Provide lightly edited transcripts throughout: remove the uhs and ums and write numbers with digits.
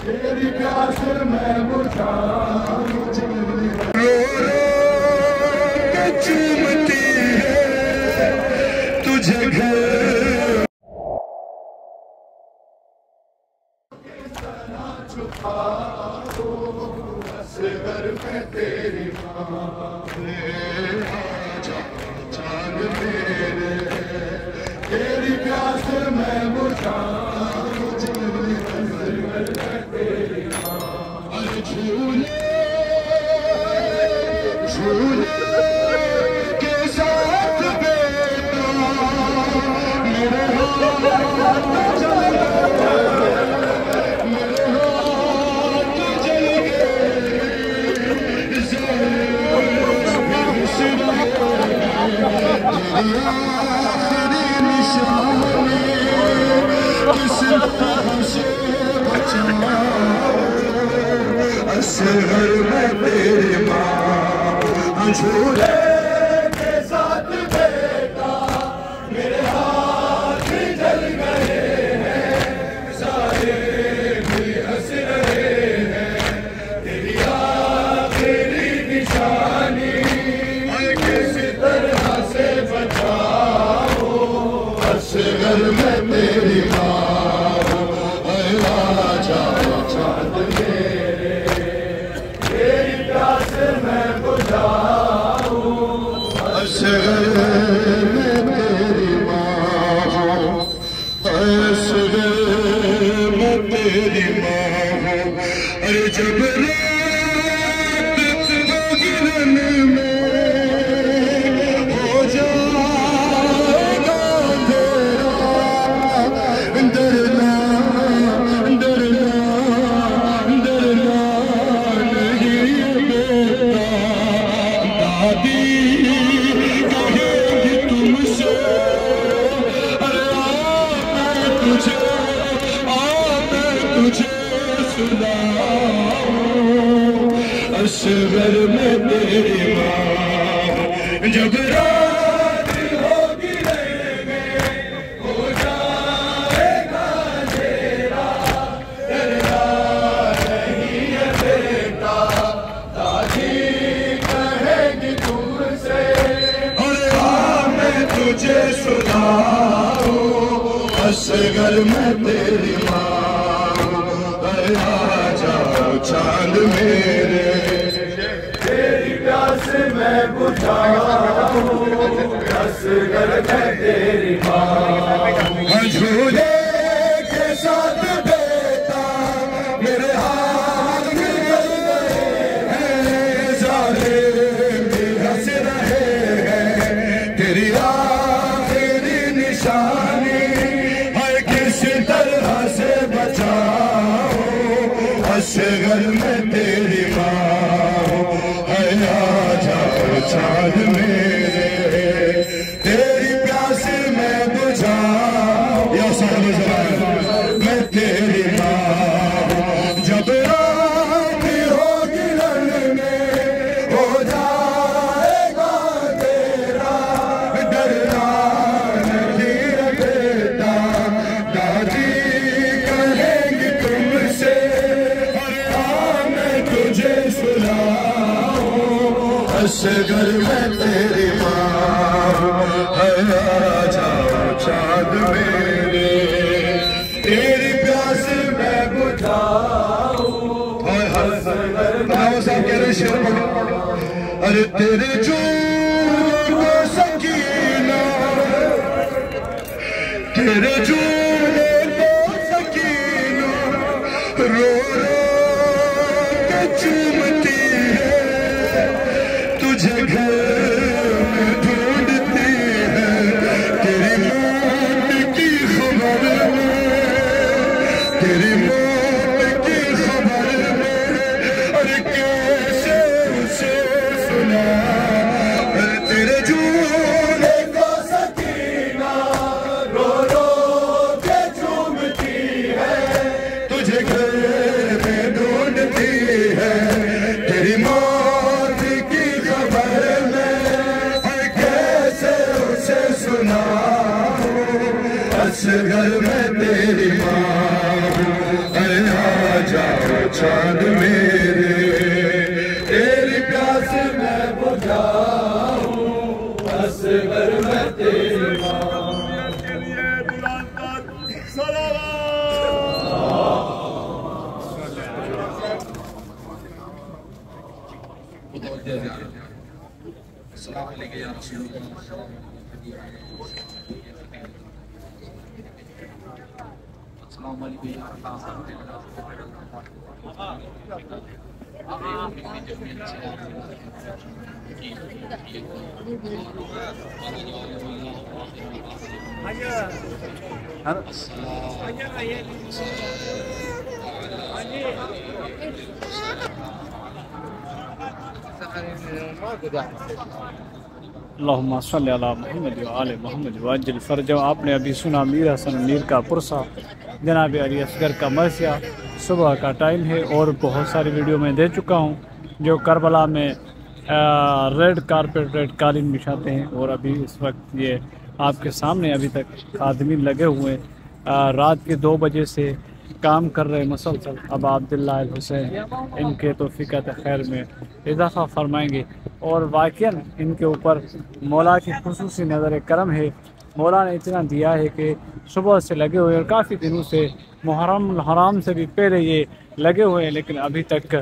تیری پیاس میں بجھاؤں رو رو کے چومتی ہے تجھے گھر اصغر میں تیری ماں چاند میرے تیری پیاس میں بجھاؤں اصغر میں تیری ماں جھولے جھولے کے ساتھ بیٹا میرے ہاتھ جل آخری نشانی کس طرح سے بچاؤں اصغر میں تیری ماں جھولے کے ساتھ بیٹا میرے ہاتھ جل گئے ہیں سارے بھی ہنس رہے ہیں تیری آخری نشانی کس طرح سے بچاؤ اصغر میں تیری ماں اے راجا چاند میرے تیری پیاس میں بجھاؤں اصغر میں تیری ماں اصغر میں تیری ماں ارے جب رات گرن میں ہو جائے گا اندھیرا ڈرنا ڈرنا نہیں بیٹا دادی کہے گی تم سے ارے میں تجھے سناؤں اصغر میں تیری ماں جب رات ہوگی رہے میں ہو جائے گا اندھیرا ڈرنا نہیں ہے بیٹا دادی کہے گی تم سے ارے میں تجھے سناؤں اصغر میں تیری ماں اے آجا چاند میرے تیری پیاس میں بجھاؤں اصغر میں تیری ماں جھولے کے ساتھ بیٹا میرے ہاتھ جل گئے ہیں سارے بھی ہنس رہے ہیں تیری آخری نشانی ہر کس طرح سے بچاؤ اصغر میں تیری ماں ہے آجا چاند میرے تیری پیاس میں بجھاؤں یا صاحب زمان میں تیری ماں جب رات ہوگی رن میں ہو جائے گا تیرا ڈرنا نہیں ہے بیٹا دادی کہیں گی تم سے میں تجھے سناؤں اصغر میں تیری ماں ہے آجا چاند میرے تیری پیاس میں بجھاؤں اصغر میں صاحب کہہ رہے شیر پڑھو ارے تیرے جھوٹ کو سکینہ تیرے جھوٹ کو سکینہ رو رو کے چومتی ہے تجھے گھر میں ڈھونڈتی ہے تیری موت کی خبر میں تیری موت کی خبر میں ارے کیسے اسے سنا تیرے جھولے کو سکینہ رو رو کے چومتی ہے تجھے گھر میں ڈھونڈتی ہے تیری موت کی خبر میں کیسے اسے سناؤں اصغر میں تیری ماں اے آجا چاند میرے تیری پیاس میں بجھاؤں اصغر میں تیری ماں کے لیے بلند تر السلام علیکم یا رسول اللہ السلام علیکم یا اللہم صلی علی محمد و آل محمد وعجل فرجہ. آپ نے ابھی سنا میر حسن میر کا پرسہ، جناب علی اصغر کا مرثیہ. صبح کا ٹائم ہے اور بہت ساری ویڈیو میں دے چکا ہوں جو کربلا میں ریڈ کارپیٹ ریڈ قالین بچھاتے ہیں، اور ابھی اس وقت یہ آپ کے سامنے ابھی تک خادمین لگے ہوئے رات کے 2 بجے سے کام کر رہے مسلسل. اب عبداللہ الحسین ان کے توفیقات خیر میں اضافہ فرمائیں گے، اور واقعاً ان کے اوپر مولا کی خصوصی نظر کرم ہے. مولا نے اتنا دیا ہے کہ صبح سے لگے ہوئے اور کافی دنوں سے محرم الحرام سے بھی پہلے یہ لگے ہوئے ہیں، لیکن ابھی تک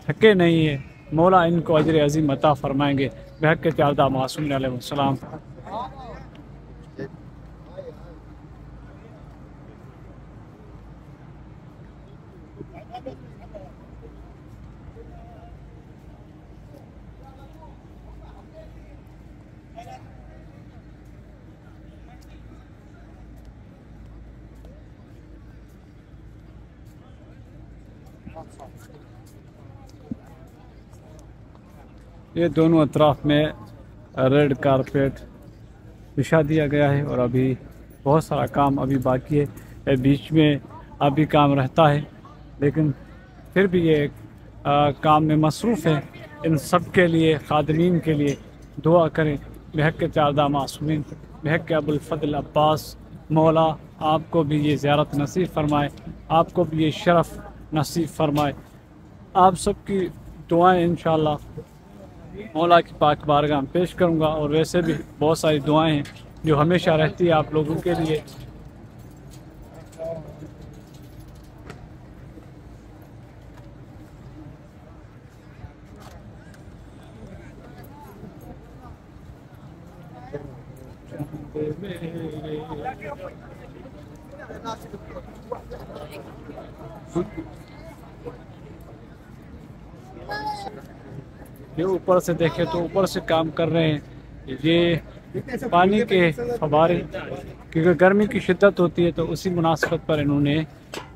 تھکے نہیں ہیں. مولا ان کو اجر عظیم عطا فرمائیں گے بحق چاردہ معصومین علیہ السلام. یہ دونوں اطراف میں ریڈ کارپیٹ بچھا دیا گیا ہے، اور ابھی بہت سارا کام ابھی باقی ہے. بیچ میں ابھی کام رہتا ہے، لیکن پھر بھی یہ کام میں مصروف ہے. ان سب کے لیے خادمین کے لیے دعا کریں بحق چاردہ معصومین، بحق ابو الفضل عباس. مولا آپ کو بھی یہ زیارت نصیب فرمائے، آپ کو بھی یہ شرف نصیب فرمائے. آپ سب کی دعائیں انشاءاللہ مولا کی پاک بارگاہ میں پیش کروں گا، اور ویسے بھی بہت ساری دعائیں ہیں جو ہمیشہ رہتی ہے آپ لوگوں کے لیے. یہ اوپر سے دیکھیں تو اوپر سے کام کر رہے ہیں. یہ پانی کے فوارے، کیونکہ گرمی کی شدت ہوتی ہے تو اسی مناسبت پر انہوں نے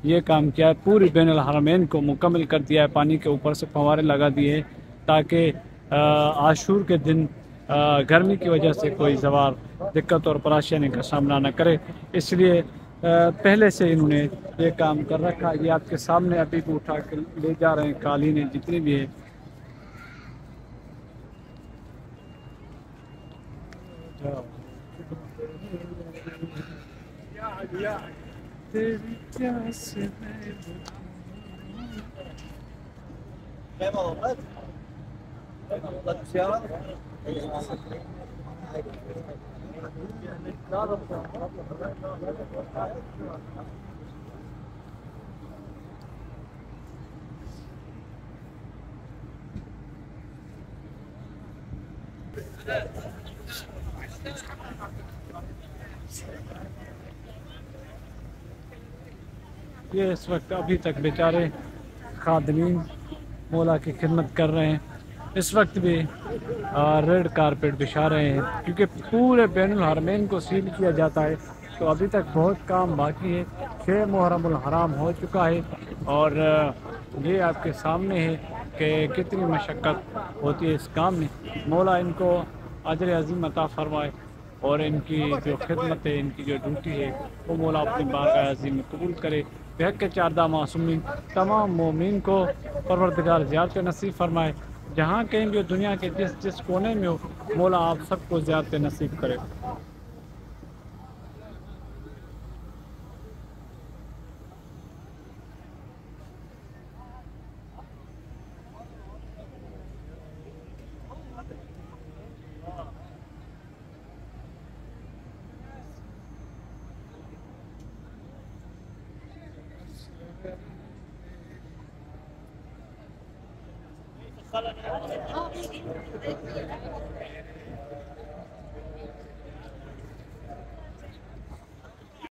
یہ کام کیا ہے. پوری بین الحرمین کو مکمل کر دیا ہے، پانی کے اوپر سے فوارے لگا دیے تاکہ عاشور کے دن گرمی کی وجہ سے کوئی زوار دقت اور پریشانی کا سامنا نہ کرے. اس لیے پہلے سے انہوں نے یہ کام کر رکھا. یہ آپ کے سامنے ابھی بھی اٹھا کے لے جا رہے ہیں قالینیں جتنی بھی ہیں. یہ اس وقت ابھی تک بیچارے خادمین مولا کی خدمت کر رہے ہیں. اس وقت بھی ریڈ کارپیٹ بچھا رہے ہیں کیونکہ پورے بین الحرمین کو سیل کیا جاتا ہے. تو ابھی تک بہت کام باقی ہے. 6 محرم الحرام ہو چکا ہے، اور یہ آپ کے سامنے ہے کہ کتنی مشقت ہوتی ہے اس کام میں. مولا ان کو اجر عظیم عطا فرمائے، اور ان کی جو خدمت ہے، ان کی جو ڈیوٹی ہے، وہ مولا اپنی بارگاہ عظیم میں قبول کرے. بحق چاردہ معصومین تمام مومین کو پروردگار زیارت نصیب فرمائے. جہاں کہیں بھی دنیا کے جس کونے میں ہو، مولا آپ سب کو زیارت نصیب کرے. Salah